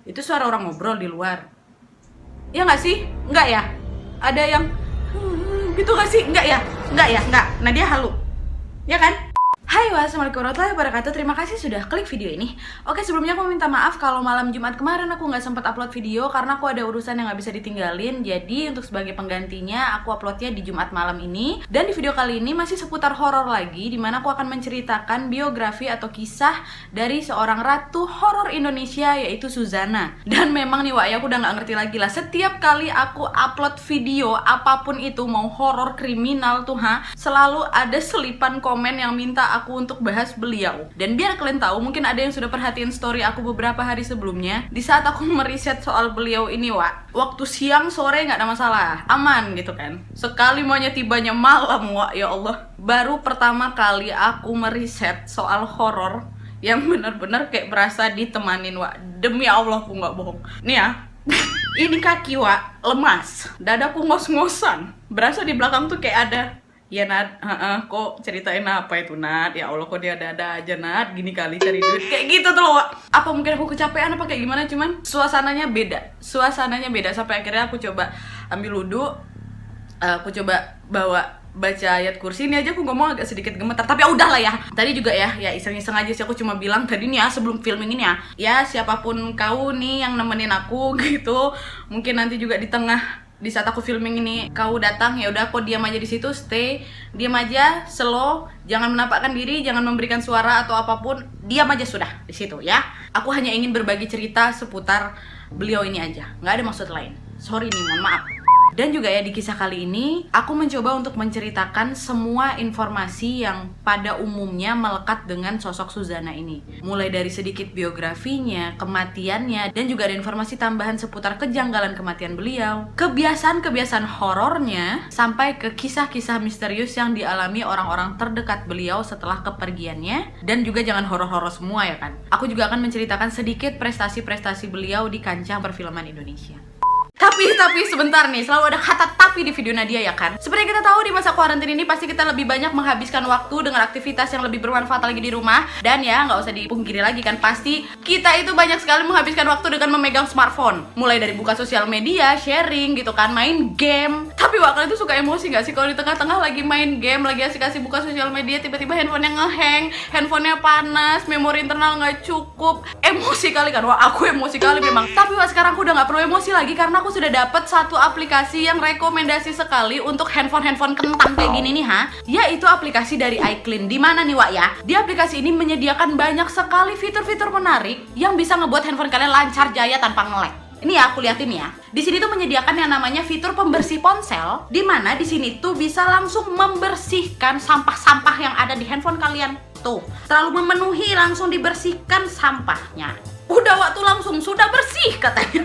Itu suara orang ngobrol di luar. Ya nggak sih? Nggak ya? Ada yang gitu nggak sih? Nggak ya? Nggak ya? Nggak. Nadia halu. Ya kan? Hai, wassalamualaikum warahmatullahi wabarakatuh. Terima kasih sudah klik video ini. Oke, sebelumnya aku minta maaf kalau malam Jumat kemarin aku nggak sempat upload video karena aku ada urusan yang nggak bisa ditinggalin. Jadi untuk sebagai penggantinya aku uploadnya di Jumat malam ini. Dan di video kali ini masih seputar horor lagi, dimana aku akan menceritakan biografi atau kisah dari seorang ratu horor Indonesia, yaitu Suzana. Dan memang nih Wak, ya aku udah nggak ngerti lagi lah. Setiap kali aku upload video apapun itu, mau horor, kriminal tuh selalu ada selipan komen yang minta aku untuk bahas beliau. Dan biar kalian tahu, mungkin ada yang sudah perhatiin story aku beberapa hari sebelumnya. Di saat aku meriset soal beliau ini Wak, waktu siang sore nggak ada masalah, aman gitu kan. Sekali maunya tibanya malam Wak, ya Allah. Baru pertama kali aku meriset soal horor yang bener-bener kayak berasa ditemanin Wak. Demi Allah aku nggak bohong. Nih ya, ini kaki Wak lemas, dadaku ngos-ngosan, berasa di belakang tuh kayak ada. Ya Nat, kok ceritain apa itu Nat? Ya Allah, kok dia ada aja Nat, gini kali cari duit. Kayak gitu tuh loh Wak. Apa mungkin aku kecapean apa kayak gimana, cuman suasananya beda. Sampai akhirnya aku coba ambil wudhu, aku coba baca ayat kursi. Ini aja aku ngomong agak sedikit gemetar, tapi ya udahlah ya. Tadi juga ya iseng-iseng aja sih aku cuma bilang tadi nih ya sebelum filming ini ya siapapun kau nih yang nemenin aku gitu, mungkin nanti juga di saat aku filming ini kau datang, ya udah kau diam aja di situ, stay diam aja, slow, jangan menampakkan diri, jangan memberikan suara atau apapun, diam aja sudah di situ ya. Aku hanya ingin berbagi cerita seputar beliau ini aja, nggak ada maksud lain. Sorry nih, mohon maaf. Dan juga ya di kisah kali ini aku mencoba untuk menceritakan semua informasi yang pada umumnya melekat dengan sosok Suzana ini. Mulai dari sedikit biografinya, kematiannya, dan juga ada informasi tambahan seputar kejanggalan kematian beliau, kebiasaan-kebiasaan horornya, sampai ke kisah-kisah misterius yang dialami orang-orang terdekat beliau setelah kepergiannya. Dan juga jangan horor-horor semua ya kan. Aku juga akan menceritakan sedikit prestasi-prestasi beliau di kancah perfilman Indonesia. Tapi sebentar nih, selalu ada kata tapi di video Nadia ya kan. Seperti kita tahu di masa karantina ini pasti kita lebih banyak menghabiskan waktu dengan aktivitas yang lebih bermanfaat lagi di rumah. Dan ya nggak usah dipungkiri lagi kan, pasti kita itu banyak sekali menghabiskan waktu dengan memegang smartphone. Mulai dari buka sosial media, sharing gitu kan, main game. Tapi Wak, kalian tuh suka emosi nggak sih kalau di tengah-tengah lagi main game, lagi asik-asik buka sosial media, tiba-tiba handphonenya ngehang, handphonenya panas, memori internal nggak cukup. Emosi kali kan? Wah, aku emosi kali memang. Tapi Wak, sekarang aku udah nggak perlu emosi lagi karena aku sudah dapat satu aplikasi yang rekomendasi sekali untuk handphone kentang kayak gini nih yaitu aplikasi dari iClean. Di mana nih Wak ya? Di aplikasi ini menyediakan banyak sekali fitur-fitur menarik yang bisa ngebuat handphone kalian lancar jaya tanpa nge-lag. Ini ya, aku liatin ya. Di sini tuh menyediakan yang namanya fitur pembersih ponsel, di mana di sini tuh bisa langsung membersihkan sampah-sampah yang ada di handphone kalian. Tuh, terlalu memenuhi, langsung dibersihkan sampahnya. Udah waktu langsung sudah bersih katanya.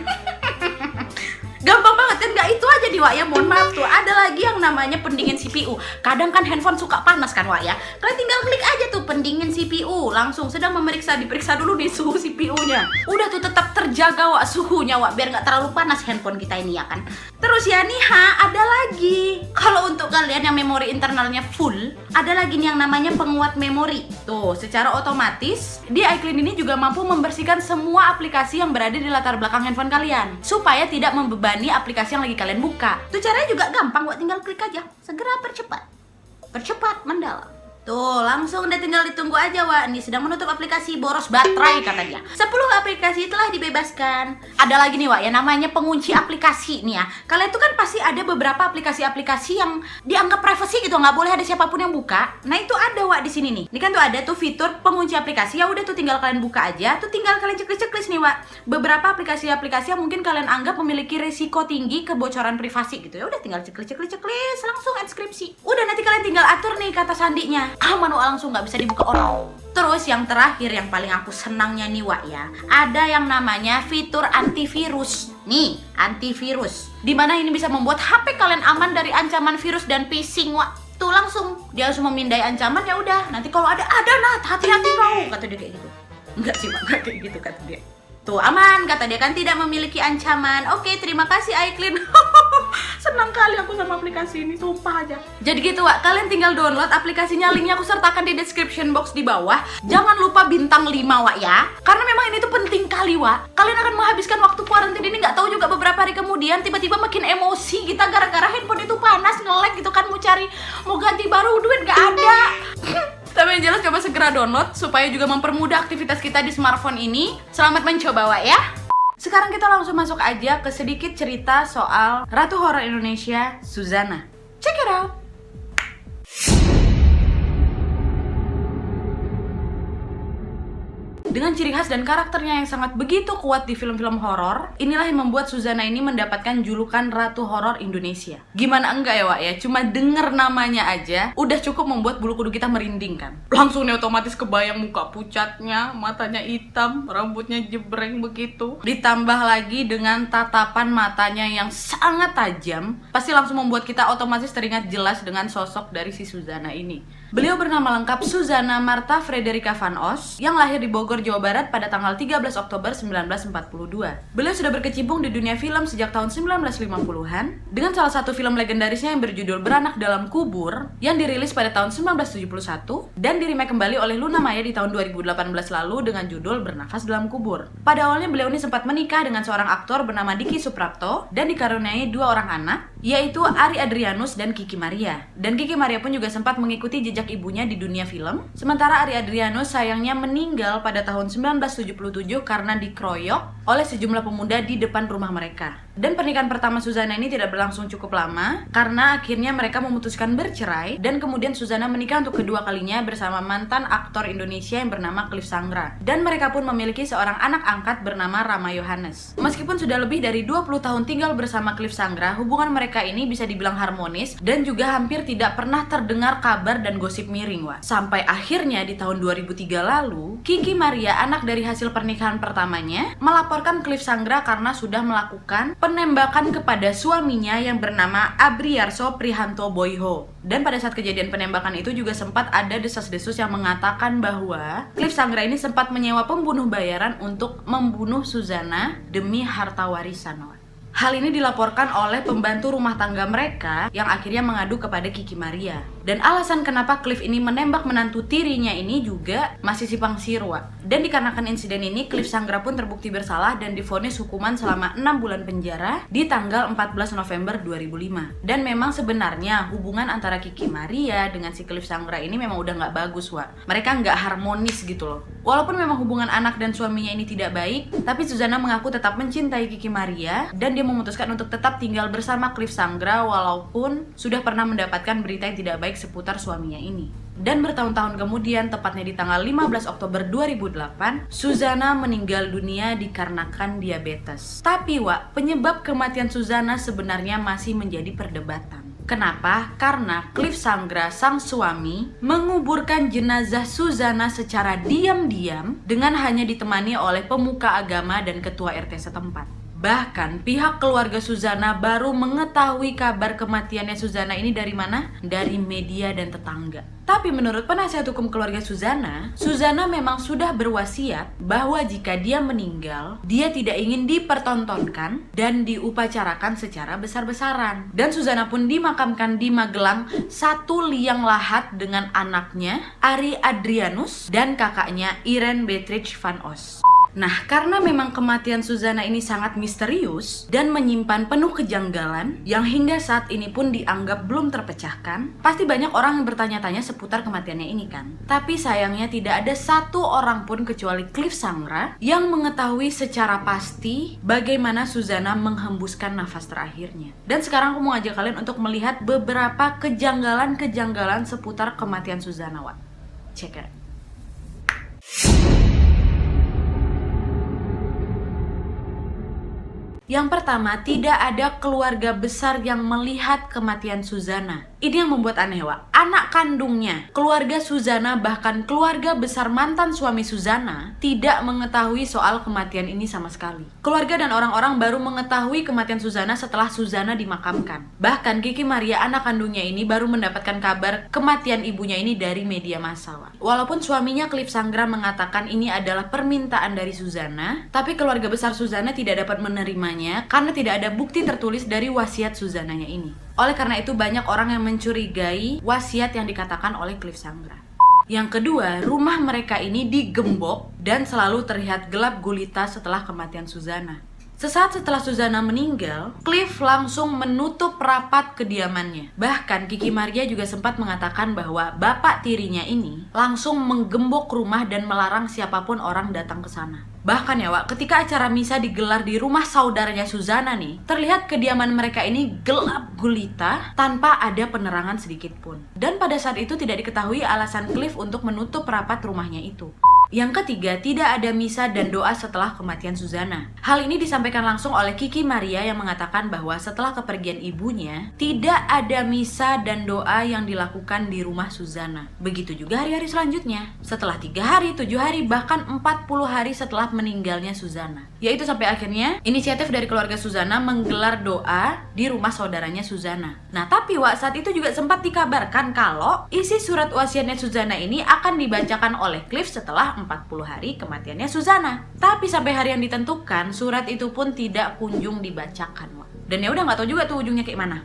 Gampang banget kan, nggak itu aja di Wak ya, mohon maaf tuh ada lagi yang namanya pendingin CPU. Kadang kan handphone suka panas kan Wak ya, kalian tinggal klik aja tuh pendingin CPU, langsung sedang diperiksa dulu nih suhu CPU-nya. Udah tuh tetap terjaga Wak suhunya Wak, biar nggak terlalu panas handphone kita ini ya kan. Terus ya nih ada lagi, kalau untuk kalian yang memori internalnya full, ada lagi nih yang namanya penguat memori. Tuh secara otomatis di iClean ini juga mampu membersihkan semua aplikasi yang berada di latar belakang handphone kalian, supaya tidak membebani aplikasi yang lagi kalian buka. Tuh caranya juga gampang Wak, tinggal klik aja. Segera percepat mendalam. Tuh langsung udah tinggal ditunggu aja Wak. Ini sedang menutup aplikasi, boros baterai kata dia. 10 aplikasi telah dibebaskan. Ada lagi nih Wak ya, namanya pengunci aplikasi nih ya. Kalian tuh kan pasti ada beberapa aplikasi-aplikasi yang dianggap privacy gitu, nggak boleh ada siapapun yang buka. Nah itu ada Wak di sini nih. Ini kan tuh ada tuh fitur pengunci aplikasi. Ya udah tuh tinggal kalian buka aja. Tuh tinggal kalian ceklis nih Wak. Beberapa aplikasi-aplikasi yang mungkin kalian anggap memiliki risiko tinggi kebocoran privasi gitu. Ya udah tinggal ceklis langsung inskripsi. Udah nanti kalian tinggal atur nih kata sandinya. Aman Wak, langsung nggak bisa dibuka orang. Terus yang terakhir yang paling aku senangnya nih Wak ya, ada yang namanya fitur antivirus. Nih, antivirus. Dimana ini bisa membuat HP kalian aman dari ancaman virus dan phishing Wak. Tuh langsung dia langsung memindai ancaman, ya udah. Nanti kalau ada Nat, hati-hati kau, kata dia kayak gitu. Enggak sih Wak, enggak kayak gitu kata dia. Tuh aman, kata dia kan tidak memiliki ancaman. Oke, terima kasih iClean. Senang kali aku sama aplikasi ini, sumpah aja. Jadi gitu Wak, kalian tinggal download aplikasinya, linknya aku sertakan di description box di bawah. Jangan lupa bintang 5 Wak ya, karena memang ini tuh penting kali Wak. Kalian akan menghabiskan waktu kuarantin ini nggak tahu juga beberapa hari kemudian tiba-tiba makin emosi kita gara-gara handphone itu panas, nge-lag gitu kan, mau ganti baru, duit nggak ada. Tapi yang jelas coba segera download supaya juga mempermudah aktivitas kita di smartphone ini. Selamat mencoba Wak ya. Sekarang kita langsung masuk aja ke sedikit cerita soal Ratu Horor Indonesia, Suzana. Check it out. Dengan ciri khas dan karakternya yang sangat begitu kuat di film-film horor, inilah yang membuat Suzana ini mendapatkan julukan Ratu Horor Indonesia. Gimana enggak ya Wak ya? Cuma denger namanya aja udah cukup membuat bulu kuduk kita merinding kan? Langsung nih otomatis kebayang muka pucatnya, matanya hitam, rambutnya jebreng begitu. Ditambah lagi dengan tatapan matanya yang sangat tajam, pasti langsung membuat kita otomatis teringat jelas dengan sosok dari si Suzana ini. Beliau bernama lengkap Suzana Martha Frederica van Os yang lahir di Bogor, Jawa Barat pada tanggal 13 Oktober 1942. Beliau sudah berkecimpung di dunia film sejak tahun 1950-an dengan salah satu film legendarisnya yang berjudul Beranak Dalam Kubur yang dirilis pada tahun 1971 dan diremake kembali oleh Luna Maya di tahun 2018 lalu dengan judul Bernafas Dalam Kubur. Pada awalnya beliau ini sempat menikah dengan seorang aktor bernama Diki Suprapto dan dikaruniai 2 orang anak, yaitu Ari Adrianus dan Kiki Maria. Dan Kiki Maria pun juga sempat mengikuti jejak ibunya di dunia film. Sementara Ari Adrianus sayangnya meninggal pada tahun 1977 karena dikeroyok oleh sejumlah pemuda di depan rumah mereka. Dan pernikahan pertama Suzana ini tidak berlangsung cukup lama karena akhirnya mereka memutuskan bercerai dan kemudian Suzana menikah untuk kedua kalinya bersama mantan aktor Indonesia yang bernama Cliff Sangra. Dan mereka pun memiliki seorang anak angkat bernama Rama Yohanes. Meskipun sudah lebih dari 20 tahun tinggal bersama Cliff Sangra, hubungan mereka ini bisa dibilang harmonis dan juga hampir tidak pernah terdengar kabar dan gosip miring Wak. Sampai akhirnya di tahun 2003 lalu, Kiki Maria, anak dari hasil pernikahan pertamanya, melaporkan Cliff Sangra karena sudah melakukan penembakan kepada suaminya yang bernama Abriyarso Prihanto Boyho. Dan pada saat kejadian penembakan itu juga sempat ada desas-desus yang mengatakan bahwa Cliff Sangra ini sempat menyewa pembunuh bayaran untuk membunuh Suzana demi harta warisan. Hal ini dilaporkan oleh pembantu rumah tangga mereka yang akhirnya mengadu kepada Kiki Maria. Dan alasan kenapa Cliff ini menembak menantu tirinya ini juga masih simpang siur Wak. Dan dikarenakan insiden ini, Cliff Sangra pun terbukti bersalah dan divonis hukuman selama 6 bulan penjara di tanggal 14 November 2005. Dan memang sebenarnya hubungan antara Kiki Maria dengan si Cliff Sangra ini memang udah nggak bagus Wak. Mereka nggak harmonis gitu loh. Walaupun memang hubungan anak dan suaminya ini tidak baik, tapi Suzana mengaku tetap mencintai Kiki Maria dan dia memutuskan untuk tetap tinggal bersama Cliff Sangra walaupun sudah pernah mendapatkan berita yang tidak baik seputar suaminya ini. Dan bertahun-tahun kemudian, tepatnya di tanggal 15 Oktober 2008, Suzana meninggal dunia dikarenakan diabetes. Tapi Wak, penyebab kematian Suzana sebenarnya masih menjadi perdebatan. Kenapa? Karena Cliff Sangra, sang suami, menguburkan jenazah Suzana secara diam-diam dengan hanya ditemani oleh pemuka agama dan ketua RT setempat. Bahkan pihak keluarga Suzana baru mengetahui kabar kematiannya Suzana ini dari mana? Dari media dan tetangga. Tapi menurut penasihat hukum keluarga Suzana, Suzana memang sudah berwasiat bahwa jika dia meninggal, dia tidak ingin dipertontonkan dan diupacarakan secara besar-besaran. Dan Suzana pun dimakamkan di Magelang, satu liang lahat dengan anaknya Ari Adrianus dan kakaknya Irene Beatrix van Os. Nah, karena memang kematian Suzana ini sangat misterius dan menyimpan penuh kejanggalan yang hingga saat ini pun dianggap belum terpecahkan, pasti banyak orang yang bertanya-tanya seputar kematiannya ini kan. Tapi sayangnya tidak ada satu orang pun kecuali Cliff Sangra yang mengetahui secara pasti bagaimana Suzana menghembuskan nafas terakhirnya. Dan sekarang aku mau ngajak kalian untuk melihat beberapa kejanggalan-kejanggalan seputar kematian Suzana, Wak. Check it out. Yang pertama, tidak ada keluarga besar yang melihat kematian Suzana. Ini yang membuat aneh, Wak. Anak kandungnya, keluarga Suzana, bahkan keluarga besar mantan suami Suzana tidak mengetahui soal kematian ini sama sekali. Keluarga dan orang-orang baru mengetahui kematian Suzana setelah Suzana dimakamkan. Bahkan Kiki Maria, anak kandungnya ini, baru mendapatkan kabar kematian ibunya ini dari media massa, Wak. Walaupun suaminya Cliff Sangra mengatakan ini adalah permintaan dari Suzana, tapi keluarga besar Suzana tidak dapat menerimanya karena tidak ada bukti tertulis dari wasiat Suzananya ini. Oleh karena itu banyak orang yang mencurigai wasiat yang dikatakan oleh Cliff Sangra. Yang kedua, rumah mereka ini digembok dan selalu terlihat gelap gulita setelah kematian Suzana. Sesaat setelah Suzana meninggal, Cliff langsung menutup rapat kediamannya. Bahkan Kiki Maria juga sempat mengatakan bahwa bapak tirinya ini langsung menggembok rumah dan melarang siapapun orang datang ke sana. Bahkan ya Wak, ketika acara misa digelar di rumah saudaranya Suzana nih, terlihat kediaman mereka ini gelap gulita tanpa ada penerangan sedikit pun. Dan pada saat itu tidak diketahui alasan Cliff untuk menutup rapat rumahnya itu. Yang ketiga, tidak ada misa dan doa setelah kematian Suzana. Hal ini disampaikan langsung oleh Kiki Maria yang mengatakan bahwa setelah kepergian ibunya, tidak ada misa dan doa yang dilakukan di rumah Suzana. Begitu juga hari-hari selanjutnya. Setelah 3 hari, 7 hari, bahkan 40 hari setelah meninggalnya Suzana. Yaitu sampai akhirnya inisiatif dari keluarga Suzana menggelar doa di rumah saudaranya Suzana. Nah tapi Wak, saat itu juga sempat dikabarkan kalau isi surat wasiatnya Suzana ini akan dibacakan oleh Cliff setelah 40 hari kematiannya Suzana. Tapi sampai hari yang ditentukan, surat itu pun tidak kunjung dibacakan Wak. Dan ya udah nggak tahu juga tuh ujungnya kayak mana.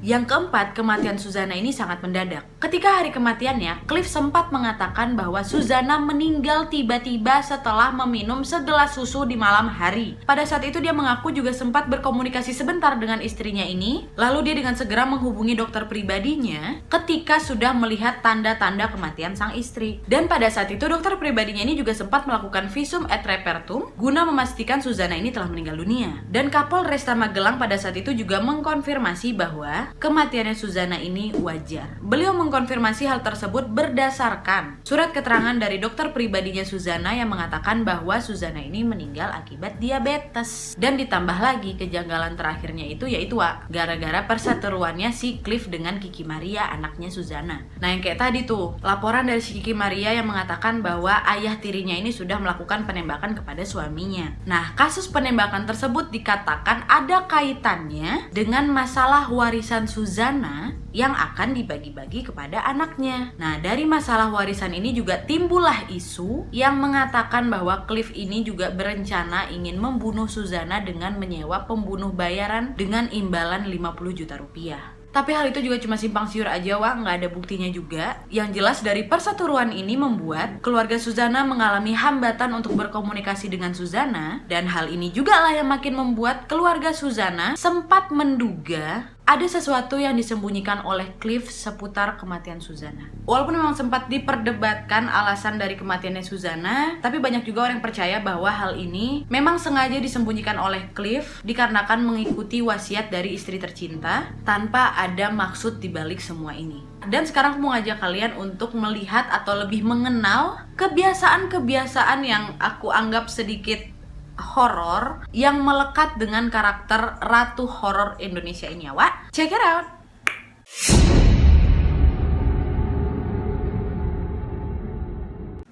Yang keempat, kematian Suzana ini sangat mendadak. Ketika hari kematiannya, Cliff sempat mengatakan bahwa Suzana meninggal tiba-tiba setelah meminum segelas susu di malam hari. Pada saat itu dia mengaku juga sempat berkomunikasi sebentar dengan istrinya ini, lalu dia dengan segera menghubungi dokter pribadinya ketika sudah melihat tanda-tanda kematian sang istri. Dan pada saat itu dokter pribadinya ini juga sempat melakukan visum et repertum guna memastikan Suzana ini telah meninggal dunia. Dan Kapolresta Magelang pada saat itu juga mengkonfirmasi bahwa kematiannya Suzana ini wajar. Beliau mengkonfirmasi hal tersebut berdasarkan surat keterangan dari dokter pribadinya Suzana yang mengatakan bahwa Suzana ini meninggal akibat diabetes. Dan ditambah lagi kejanggalan terakhirnya itu yaitu gara-gara perseteruannya si Cliff dengan Kiki Maria, anaknya Suzana. Nah yang kayak tadi tuh, laporan dari si Kiki Maria yang mengatakan bahwa ayah tirinya ini sudah melakukan penembakan kepada suaminya. Nah kasus penembakan tersebut dikatakan ada kaitannya dengan masalah warisan Suzana yang akan dibagi-bagi kepada anaknya. Nah, dari masalah warisan ini juga timbullah isu yang mengatakan bahwa Cliff ini juga berencana ingin membunuh Suzana dengan menyewa pembunuh bayaran dengan imbalan 50 juta rupiah. Tapi hal itu juga cuma simpang siur aja Wak, nggak ada buktinya juga. Yang jelas dari perseteruan ini membuat keluarga Suzana mengalami hambatan untuk berkomunikasi dengan Suzana. Dan hal ini juga lah yang makin membuat keluarga Suzana sempat menduga ada sesuatu yang disembunyikan oleh Cliff seputar kematian Suzana. Walaupun memang sempat diperdebatkan alasan dari kematiannya Suzana, tapi banyak juga orang yang percaya bahwa hal ini memang sengaja disembunyikan oleh Cliff dikarenakan mengikuti wasiat dari istri tercinta tanpa ada maksud dibalik semua ini. Dan sekarang aku mau ngajak kalian untuk melihat atau lebih mengenal kebiasaan-kebiasaan yang aku anggap sedikit horor yang melekat dengan karakter ratu horor Indonesia ini ya Wak. Check it out.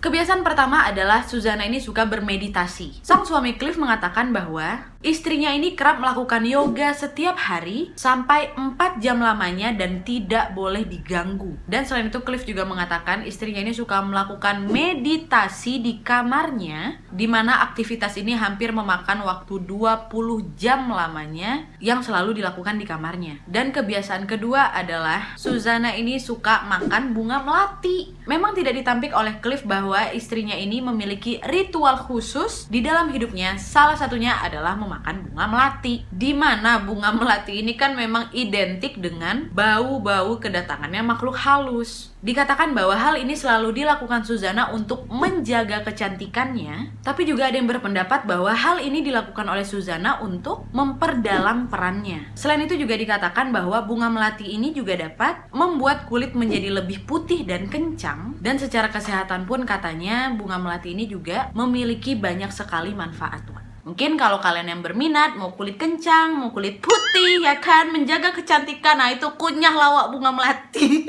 Kebiasaan pertama adalah Suzana ini suka bermeditasi. Sang suami Cliff mengatakan bahwa istrinya ini kerap melakukan yoga setiap hari sampai 4 jam lamanya dan tidak boleh diganggu. Dan selain itu Cliff juga mengatakan istrinya ini suka melakukan meditasi di kamarnya, di mana aktivitas ini hampir memakan waktu 20 jam lamanya yang selalu dilakukan di kamarnya. Dan kebiasaan kedua adalah Suzana ini suka makan bunga melati. Memang tidak ditampik oleh Cliff bahwa istrinya ini memiliki ritual khusus di dalam hidupnya. Salah satunya adalah memakan bunga melati, di mana bunga melati ini kan memang identik dengan bau-bau kedatangannya makhluk halus. Dikatakan bahwa hal ini selalu dilakukan Suzana untuk menjaga kecantikannya, tapi juga ada yang berpendapat bahwa hal ini dilakukan oleh Suzana untuk memperdalam perannya. Selain itu juga dikatakan bahwa bunga melati ini juga dapat membuat kulit menjadi lebih putih dan kencang, dan secara kesehatan pun katanya bunga melati ini juga memiliki banyak sekali manfaat. Mungkin kalau kalian yang berminat, mau kulit kencang, mau kulit putih, ya kan, menjaga kecantikan, nah itu kunyah lawak bunga melati.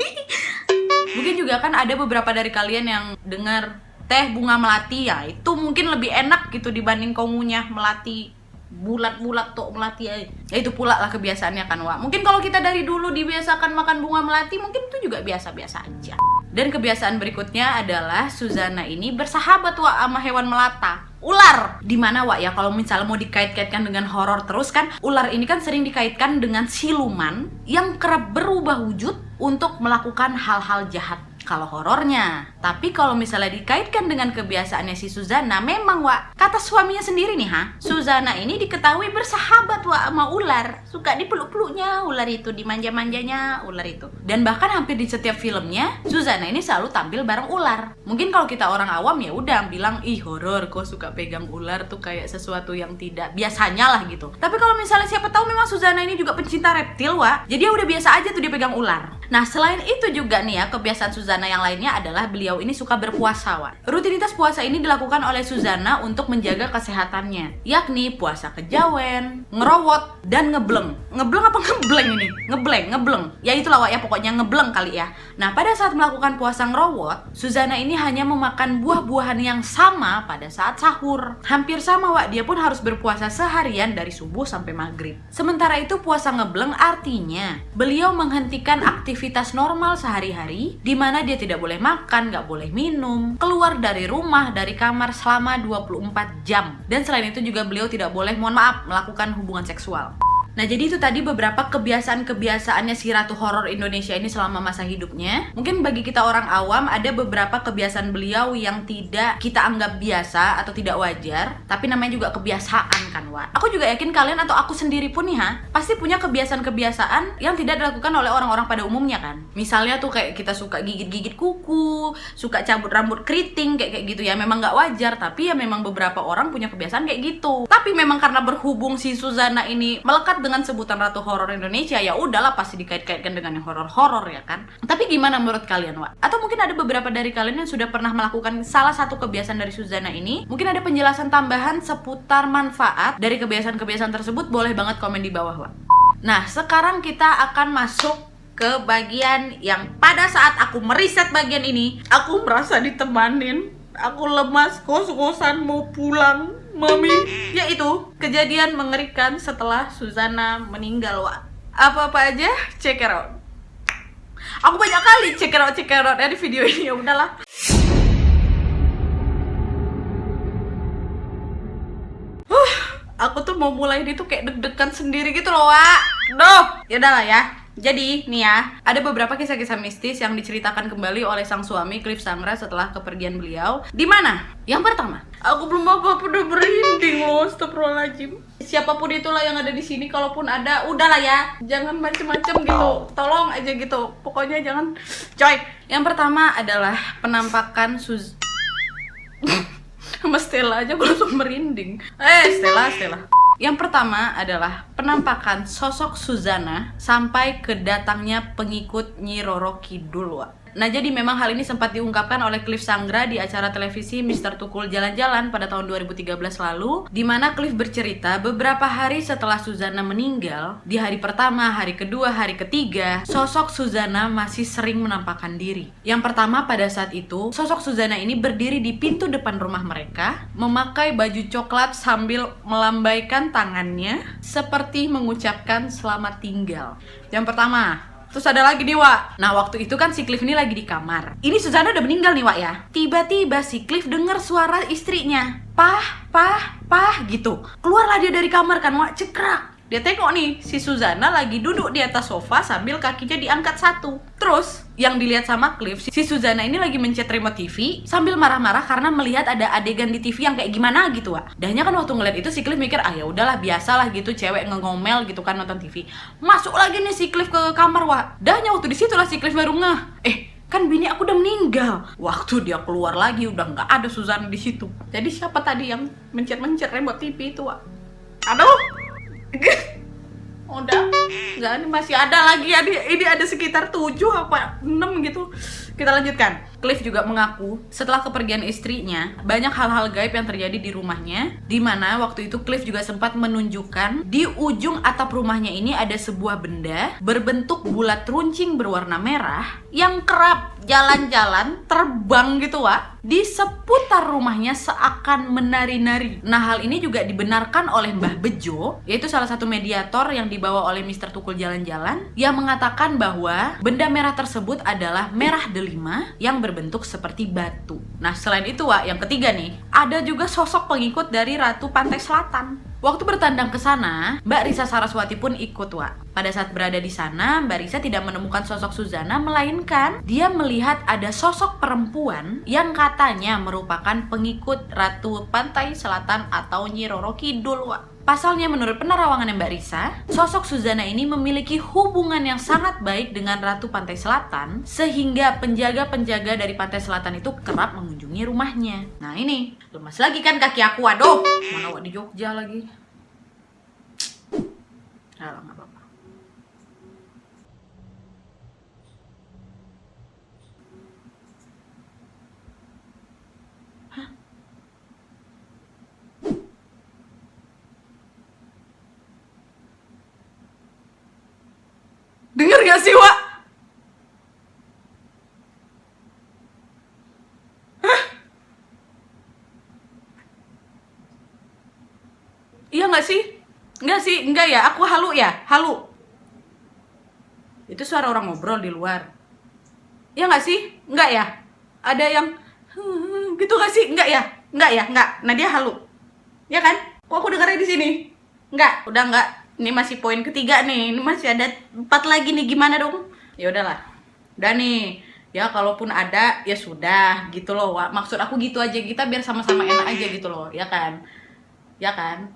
Mungkin juga kan ada beberapa dari kalian yang dengar teh bunga melati, ya itu mungkin lebih enak gitu dibanding kau ngunyah melati bulat-bulat tuh melati aja. Ya itu pula lah kebiasaannya kan Wak. Mungkin kalau kita dari dulu dibiasakan makan bunga melati, mungkin itu juga biasa-biasa aja. Dan kebiasaan berikutnya adalah Suzana ini bersahabat Wak sama hewan melata, ular. Dimana Wak ya, kalau misalnya mau dikait-kaitkan dengan horor terus kan, ular ini kan sering dikaitkan dengan siluman yang kerap berubah wujud untuk melakukan hal-hal jahat. kalau horornya. Tapi kalau misalnya dikaitkan dengan kebiasaannya si Suzana, memang Wak, kata suaminya sendiri nih Suzana ini diketahui bersahabat Wak sama ular. Suka dipeluk-peluknya ular itu, dimanja-manjanya ular itu. Dan bahkan hampir di setiap filmnya Suzana ini selalu tampil bareng ular. Mungkin kalau kita orang awam ya udah bilang, ih horor kok suka pegang ular tuh kayak sesuatu yang tidak biasanya lah gitu. Tapi kalau misalnya siapa tahu memang Suzana ini juga pencinta reptil Wak, jadi ya udah biasa aja tuh dia pegang ular. Nah selain itu juga nih ya, kebiasaan Suzana yang lainnya adalah beliau ini suka berpuasa Wak. Rutinitas puasa ini dilakukan oleh Suzana untuk menjaga kesehatannya, yakni puasa kejawen, ngerowot, dan ngebleng. Ngebleng apa ngebleng ini? Ngebleng. Ya itulah Wak ya, pokoknya ngebleng kali ya. Nah pada saat melakukan puasa ngerowot, Suzana ini hanya memakan buah-buahan yang sama pada saat sahur. Hampir sama Wak, dia pun harus berpuasa seharian dari subuh sampai maghrib. Sementara itu puasa ngebleng artinya beliau menghentikan aktivitas normal sehari-hari, di mana dia tidak boleh makan, nggak boleh minum, keluar dari rumah, dari kamar selama 24 jam. Dan selain itu juga beliau tidak boleh, mohon maaf, melakukan hubungan seksual. Nah jadi itu tadi beberapa kebiasaan-kebiasaannya si Ratu Horor Indonesia ini selama masa hidupnya. Mungkin bagi kita orang awam ada beberapa kebiasaan beliau yang tidak kita anggap biasa atau tidak wajar, tapi namanya juga kebiasaan kan Wak. Aku juga yakin kalian atau aku sendiri pun nih pasti punya kebiasaan-kebiasaan yang tidak dilakukan oleh orang-orang pada umumnya kan. Misalnya tuh kayak kita suka gigit-gigit kuku, suka cabut rambut keriting kayak gitu ya, memang nggak wajar, tapi ya memang beberapa orang punya kebiasaan kayak gitu. Tapi memang karena berhubung si Suzana ini melekat dengan sebutan Ratu Horor Indonesia, ya udahlah pasti dikait-kaitkan dengan yang horor-horor ya kan. Tapi gimana menurut kalian Wak? Atau mungkin ada beberapa dari kalian yang sudah pernah melakukan salah satu kebiasaan dari Suzana ini? Mungkin ada penjelasan tambahan seputar manfaat dari kebiasaan-kebiasaan tersebut, boleh banget komen di bawah Wak. Nah sekarang kita akan masuk ke bagian yang pada saat aku meriset bagian ini, aku merasa ditemanin. Aku lemas, kos-kosan mau pulang, Mami. Yaitu kejadian mengerikan setelah Suzana meninggal Wak. Apa-apa aja, check it out. Aku banyak kali check it out dari video ini, ya udahlah. Aku tuh mau mulai ini tuh kayak deg-degan sendiri gitu loh Wak. Duh, ya udahlah ya. Jadi nih ya, ada beberapa kisah-kisah mistis yang diceritakan kembali oleh sang suami Cliff Sangra setelah kepergian beliau. Di mana? Yang pertama, aku belum apa-apa udah merinding loh, astagfirullahaladzim. Siapapun itulah yang ada di sini, kalaupun ada, udahlah ya, jangan macem-macem gitu, tolong aja gitu. Pokoknya jangan, coy. Yang pertama adalah penampakan sama Stella aja gue langsung merinding. Stella. Yang pertama adalah penampakan sosok Suzana sampai kedatangnya pengikut Nyi Roro Kidul Wak. Nah jadi memang hal ini sempat diungkapkan oleh Cliff Sangra di acara televisi Mr. Tukul Jalan-Jalan pada tahun 2013 lalu, di mana Cliff bercerita beberapa hari setelah Suzana meninggal, di hari pertama, hari kedua, hari ketiga, sosok Suzana masih sering menampakkan diri. Yang pertama pada saat itu, sosok Suzana ini berdiri di pintu depan rumah mereka, memakai baju coklat sambil melambaikan tangannya seperti mengucapkan selamat tinggal. Yang pertama. Terus ada lagi nih Wak. Nah waktu itu kan si Cliff ini lagi di kamar. Ini Suzana udah meninggal nih Wak ya. Tiba-tiba si Cliff denger suara istrinya, Pah gitu. Keluarlah dia dari kamar kan Wak, cekrak. Dia tengok nih, si Suzana lagi duduk di atas sofa sambil kakinya diangkat satu. Terus, yang dilihat sama Cliff, si Suzana ini lagi mencet remote TV sambil marah-marah karena melihat ada adegan di TV yang kayak gimana gitu, Wak. Dahnya kan waktu ngeliat itu si Cliff mikir, ya udahlah biasalah gitu, cewek ngomel gitu kan nonton TV. Masuk lagi nih si Cliff ke kamar, Wak. Dahnya waktu disitulah si Cliff baru ngeh, kan bini aku udah meninggal. Waktu dia keluar lagi udah nggak ada Suzana di situ. Jadi siapa tadi yang mencet remote TV itu, Wak? Aduh. Udah nggak, ini masih ada lagi ya, ini ada sekitar 7 apa 6 gitu. Kita lanjutkan. Cliff juga mengaku setelah kepergian istrinya banyak hal-hal gaib yang terjadi di rumahnya, di mana waktu itu Cliff juga sempat menunjukkan di ujung atap rumahnya ini ada sebuah benda berbentuk bulat runcing berwarna merah yang kerap jalan-jalan terbang gitu, Wak, di seputar rumahnya seakan menari-nari. Nah hal ini juga dibenarkan oleh Mbah Bejo, yaitu salah satu mediator yang dibawa oleh Mr. Tukul Jalan-Jalan, yang mengatakan bahwa benda merah tersebut adalah merah delima yang berbentuk seperti batu. Nah selain itu, Wak, yang ketiga nih, ada juga sosok pengikut dari Ratu Pantai Selatan. Waktu bertandang ke sana, Mbak Risa Saraswati pun ikut, Wak. Pada saat berada di sana, Mbak Risa tidak menemukan sosok Suzana, melainkan dia melihat ada sosok perempuan yang katanya merupakan pengikut Ratu Pantai Selatan atau Nyi Roro Kidul, Wak. Pasalnya menurut penerawangan Mbak Risa, sosok Suzana ini memiliki hubungan yang sangat baik dengan Ratu Pantai Selatan, sehingga penjaga-penjaga dari Pantai Selatan itu kerap mengunjungi rumahnya. Nah ini, lemas lagi kan kaki aku, aduh. Mana Wak di Jogja lagi. Alah, nggak apa-apa. Dengar gak sih, Wak? Hah? Iya gak sih? Enggak sih, enggak ya, aku halu ya, halu. Itu suara orang ngobrol di luar. Iya gak sih? Enggak ya? Ada yang gitu gak sih? Enggak ya? Enggak ya? Enggak. Nah dia halu. Ya kan? Kok aku dengarnya di sini? Enggak, udah enggak. Ini masih poin ketiga nih. Ini masih ada 4 lagi nih, gimana dong? Ya udahlah. Udah nih. Ya kalaupun ada ya sudah gitu loh, Wak. Maksud aku gitu aja, kita biar sama-sama enak aja gitu loh, ya kan? Ya kan?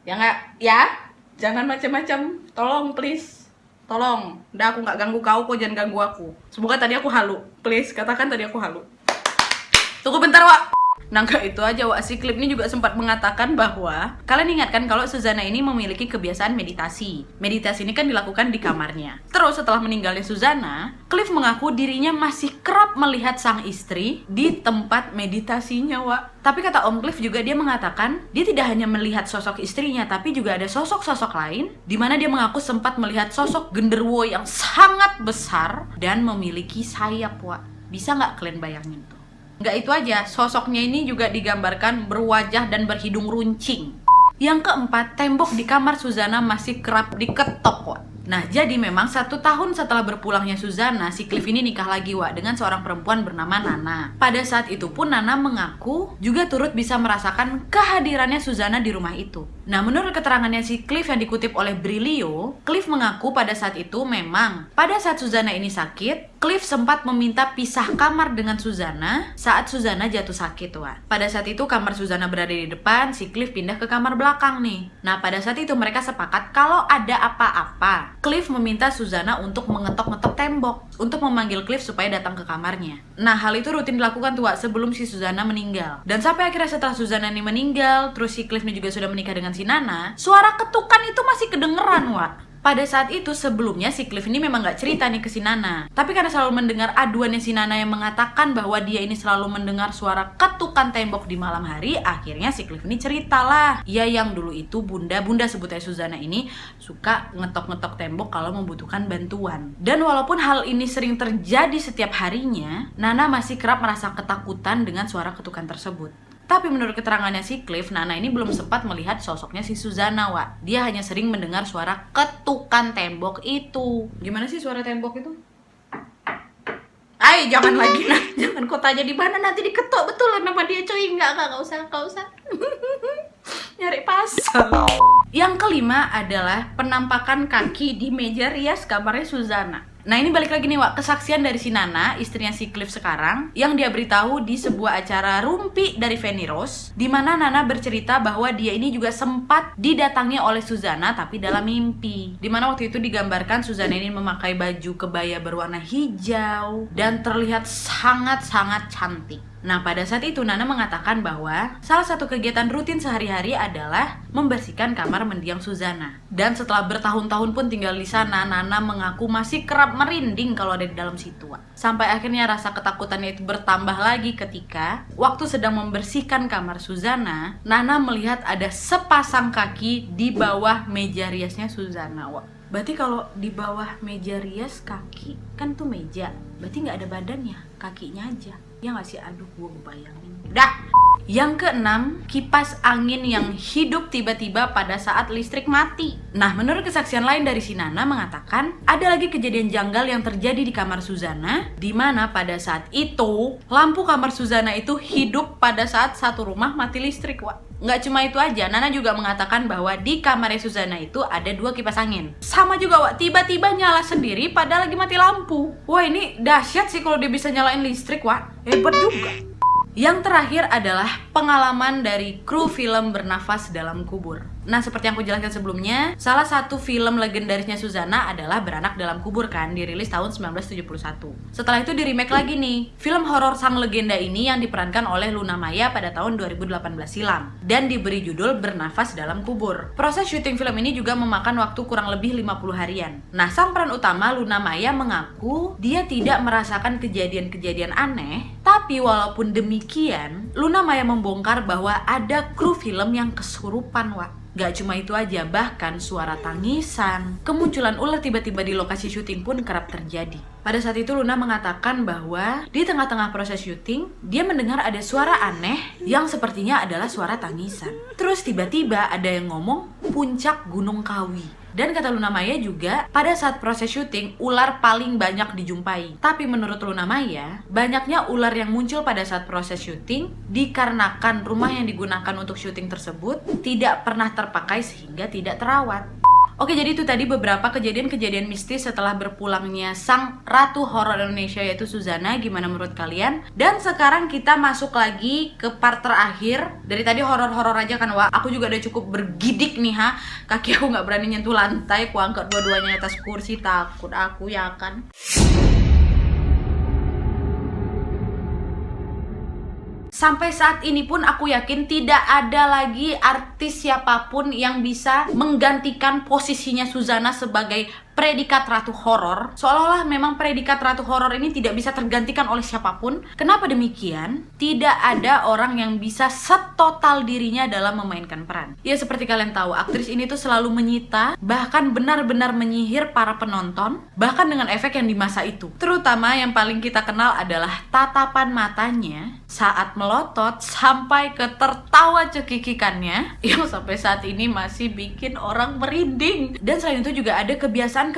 Ya enggak? Ya? Jangan macam-macam. Tolong please. Tolong. Udah aku nggak ganggu kau, kok jangan ganggu aku. Semoga tadi aku halu. Please, katakan tadi aku halu. Tunggu bentar, Wak. Nah, nggak itu aja, Wak. Si klip ini juga sempat mengatakan bahwa kalian ingatkan kalau Suzana ini memiliki kebiasaan meditasi. Meditasi ini kan dilakukan di kamarnya. Terus setelah meninggalnya Suzana, Cliff mengaku dirinya masih kerap melihat sang istri di tempat meditasinya, Wak. Tapi kata Om Cliff juga, dia mengatakan dia tidak hanya melihat sosok istrinya, tapi juga ada sosok-sosok lain di mana dia mengaku sempat melihat sosok genderuwo yang sangat besar dan memiliki sayap, Wak. Bisa nggak kalian bayangin tuh? Nggak itu aja, sosoknya ini juga digambarkan berwajah dan berhidung runcing. Yang keempat, tembok di kamar Suzana masih kerap diketok, Wak. Nah, jadi memang 1 tahun setelah berpulangnya Suzana, si Cliff ini nikah lagi, Wak, dengan seorang perempuan bernama Nana. Pada saat itu pun Nana mengaku juga turut bisa merasakan kehadirannya Suzana di rumah itu. Nah, menurut keterangannya si Cliff yang dikutip oleh Brilio, Cliff mengaku pada saat itu memang pada saat Suzana ini sakit, Cliff sempat meminta pisah kamar dengan Suzana saat Suzana jatuh sakit, Wak. Pada saat itu kamar Suzana berada di depan, si Cliff pindah ke kamar belakang nih. Nah, pada saat itu mereka sepakat kalau ada apa-apa, Cliff meminta Suzana untuk mengetok-ngetok tembok untuk memanggil Cliff supaya datang ke kamarnya. Nah, hal itu rutin dilakukan tuh, Wak, sebelum si Suzana meninggal. Dan sampai akhirnya setelah Suzana ini meninggal, terus si Cliff ini juga sudah menikah dengan si Nana, suara ketukan itu masih kedengeran, Wak. Pada saat itu sebelumnya si Cliff ini memang gak cerita nih ke si Nana. Tapi karena selalu mendengar aduannya si Nana yang mengatakan bahwa dia ini selalu mendengar suara ketukan tembok di malam hari, akhirnya si Cliff ini ceritalah. Ya yang dulu itu bunda sebutnya Suzana ini suka ngetok-ngetok tembok kalau membutuhkan bantuan. Dan walaupun hal ini sering terjadi setiap harinya, Nana masih kerap merasa ketakutan dengan suara ketukan tersebut. Tapi menurut keterangannya si Cliff, Nana ini belum sempat melihat sosoknya si Suzana, Wak. Dia hanya sering mendengar suara ketukan tembok itu. Gimana sih suara tembok itu? Ay, jangan lagi, nah. Jangan kau tanya di mana, nanti diketok betulan nama dia, coy. Enggak usah. Nyari pasal. Yang kelima adalah penampakan kaki di meja rias kamarnya Suzana. Nah, ini balik lagi nih, Wak, kesaksian dari si Nana, istrinya si Cliff sekarang, yang dia beritahu di sebuah acara rumpi dari Feni Rose, di mana Nana bercerita bahwa dia ini juga sempat didatangi oleh Suzana tapi dalam mimpi. Di mana waktu itu digambarkan Suzana ini memakai baju kebaya berwarna hijau dan terlihat sangat-sangat cantik. Nah, pada saat itu Nana mengatakan bahwa salah satu kegiatan rutin sehari-hari adalah membersihkan kamar mendiang Suzana. Dan setelah bertahun-tahun pun tinggal di sana, Nana mengaku masih kerap merinding kalau ada di dalam situ. Sampai akhirnya rasa ketakutannya itu bertambah lagi ketika waktu sedang membersihkan kamar Suzana, Nana melihat ada sepasang kaki di bawah meja riasnya Suzana. Berarti kalau di bawah meja rias kaki, kan tuh meja, berarti nggak ada badannya, kakinya aja. Ya nggak sih? Aduh, gue bayangin. Udah. Yang keenam, kipas angin yang hidup tiba-tiba pada saat listrik mati. Nah, menurut kesaksian lain dari si Nana mengatakan, ada lagi kejadian janggal yang terjadi di kamar Suzana, di mana pada saat itu, lampu kamar Suzana itu hidup pada saat satu rumah mati listrik, Wak. Nggak cuma itu aja, Nana juga mengatakan bahwa di kamarnya Suzana itu ada 2 kipas angin. Sama juga Wak, tiba-tiba nyala sendiri padahal lagi mati lampu. Wah ini dahsyat sih kalau dia bisa nyalain listrik Wak, hebat juga. Yang terakhir adalah pengalaman dari kru film Bernafas dalam Kubur. Nah, seperti yang aku jelaskan sebelumnya, salah satu film legendarisnya Suzana adalah Beranak dalam Kubur kan, dirilis tahun 1971. Setelah itu di-remake lagi nih, film horor sang legenda ini yang diperankan oleh Luna Maya pada tahun 2018 silam dan diberi judul Bernafas dalam Kubur. Proses syuting film ini juga memakan waktu kurang lebih 50 harian. Nah, sang peran utama Luna Maya mengaku dia tidak merasakan kejadian-kejadian aneh, tapi walaupun demikian, Luna Maya membongkar bahwa ada kru film yang kesurupan, Wak. Gak cuma itu aja, bahkan suara tangisan, kemunculan ular tiba-tiba di lokasi syuting pun kerap terjadi. Pada saat itu Luna mengatakan bahwa di tengah-tengah proses syuting, dia mendengar ada suara aneh yang sepertinya adalah suara tangisan. Terus tiba-tiba ada yang ngomong puncak Gunung Kawi. Dan kata Luna Maya juga, pada saat proses syuting, ular paling banyak dijumpai. Tapi menurut Luna Maya, banyaknya ular yang muncul pada saat proses syuting dikarenakan rumah yang digunakan untuk syuting tersebut tidak pernah terpakai sehingga tidak terawat. Oke, jadi itu tadi beberapa kejadian-kejadian mistis setelah berpulangnya sang ratu horor Indonesia yaitu Suzana. Gimana menurut kalian? Dan sekarang kita masuk lagi ke part terakhir. Dari tadi horor-horor aja kan, Wak. Aku juga udah cukup bergidik nih, ha. Kaki aku nggak berani nyentuh lantai, aku angkat dua-duanya atas kursi, takut aku ya kan. Sampai saat ini pun aku yakin tidak ada lagi artis siapapun yang bisa menggantikan posisinya Suzana sebagai predikat ratu horor. Seolah-olah memang predikat ratu horor ini tidak bisa tergantikan oleh siapapun. Kenapa demikian? Tidak ada orang yang bisa setotal dirinya dalam memainkan peran. Ya seperti kalian tahu, aktris ini tuh selalu menyita, bahkan benar-benar menyihir para penonton, bahkan dengan efek yang di masa itu. Terutama yang paling kita kenal adalah tatapan matanya saat melotot sampai ke tertawa cekikikannya yang sampai saat ini masih bikin orang merinding. Dan selain itu juga ada kebiasaannya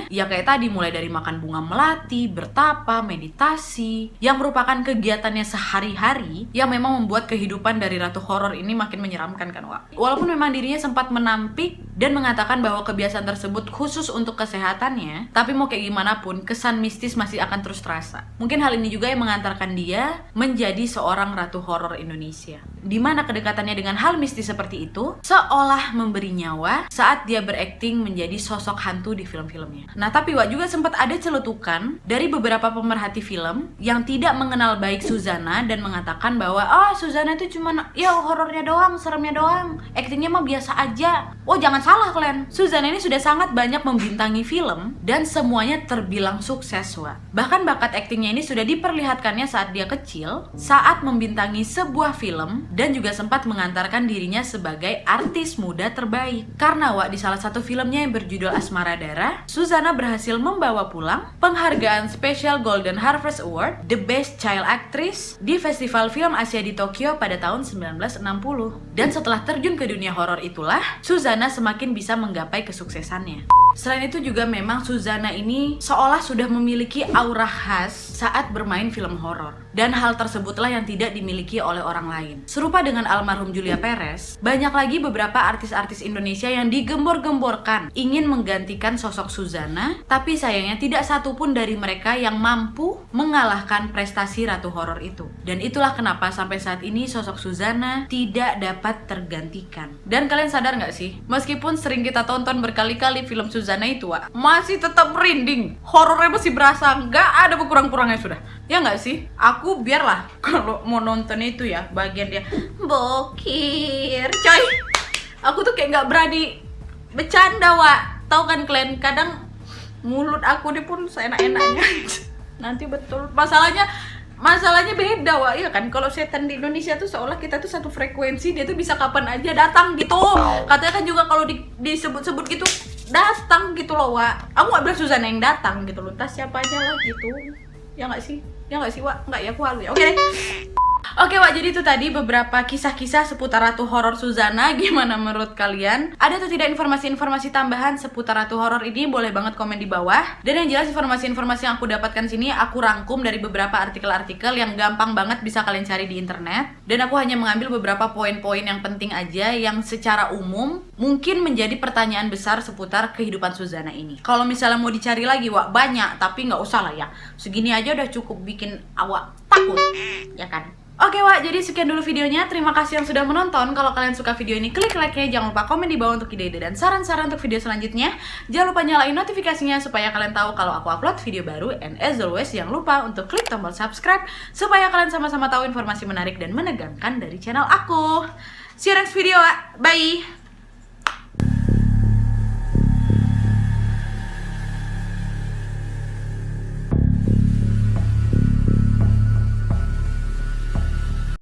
ya kayak tadi, mulai dari makan bunga melati, bertapa, meditasi, yang merupakan kegiatannya sehari-hari yang memang membuat kehidupan dari ratu horor ini makin menyeramkan kan, Wak. Walaupun memang dirinya sempat menampik dan mengatakan bahwa kebiasaan tersebut khusus untuk kesehatannya, tapi mau kayak gimana pun kesan mistis masih akan terus terasa. Mungkin hal ini juga yang mengantarkan dia menjadi seorang ratu horor Indonesia, dimana kedekatannya dengan hal mistis seperti itu seolah memberi nyawa saat dia berakting menjadi sosok hantu di film-filmnya. Nah tapi Wak, juga sempat ada celutukan dari beberapa pemerhati film yang tidak mengenal baik Suzana dan mengatakan bahwa Suzana itu cuma ya horornya doang, seremnya doang, aktingnya mah biasa aja. Oh jangan salah kalian, Suzana ini sudah sangat banyak membintangi film dan semuanya terbilang sukses, Wak. Bahkan bakat aktingnya ini sudah diperlihatkannya saat dia kecil, saat membintangi sebuah film dan juga sempat mengantarkan dirinya sebagai artis muda terbaik. Karena Wak, di salah satu filmnya yang berjudul Asmara Darah, Suzana berhasil membawa pulang penghargaan spesial Golden Harvest Award The Best Child Actress di Festival Film Asia di Tokyo pada tahun 1960. Dan setelah terjun ke dunia horor itulah Suzana semakin bisa menggapai kesuksesannya. Selain itu juga memang Suzana ini seolah sudah memiliki aura khas saat bermain film horor. Dan hal tersebutlah yang tidak dimiliki oleh orang lain. Serupa dengan almarhum Julia Perez, banyak lagi beberapa artis-artis Indonesia yang digembor-gemborkan ingin menggantikan sosok Suzana, tapi sayangnya tidak satupun dari mereka yang mampu mengalahkan prestasi ratu horor itu. Dan itulah kenapa sampai saat ini sosok Suzana tidak dapat tergantikan. Dan kalian sadar nggak sih, meskipun sering kita tonton berkali-kali film Suzana itu, Wak, masih tetap merinding. Horornya masih berasa, nggak ada berkurang-kurangnya sudah. Ya nggak sih? Aku biarlah kalau mau nonton itu ya, bagian dia bokir, coy. Aku tuh kayak nggak berani bercanda, Wak. Tahu kan kalian, kadang mulut aku nih pun seenak-enaknya. Nanti betul masalahnya beda, Wak, ya kan? Kalau setan di Indonesia tuh seolah kita tuh satu frekuensi, dia tuh bisa kapan aja datang gitu. Katanya kan juga kalau disebut-sebut gitu datang gitu loh, Wak. Aku nggak bilang Suzana yang datang gitu loh, entah siapa aja lah gitu. Ya nggak sih? Ya nggak sih, Wak? Nggak ya, aku halu ya. Oke deh. Oke Wak, jadi itu tadi beberapa kisah-kisah seputar Ratu Horor Suzana. Gimana menurut kalian? Ada atau tidak informasi-informasi tambahan seputar Ratu Horor ini? Boleh banget komen di bawah. Dan yang jelas informasi-informasi yang aku dapatkan sini aku rangkum dari beberapa artikel-artikel yang gampang banget bisa kalian cari di internet. Dan aku hanya mengambil beberapa poin-poin yang penting aja yang secara umum mungkin menjadi pertanyaan besar seputar kehidupan Suzana ini. Kalau misalnya mau dicari lagi Wak, banyak, tapi nggak usah lah ya. Segini aja udah cukup bikin awak takut, ya kan? Oke Wak, jadi sekian dulu videonya. Terima kasih yang sudah menonton. Kalau kalian suka video ini, klik like-nya. Jangan lupa komen di bawah untuk ide-ide dan saran-saran untuk video selanjutnya. Jangan lupa nyalain notifikasinya supaya kalian tahu kalau aku upload video baru. And as always, jangan lupa untuk klik tombol subscribe supaya kalian sama-sama tahu informasi menarik dan menegangkan dari channel aku. See you next video Wak. Bye!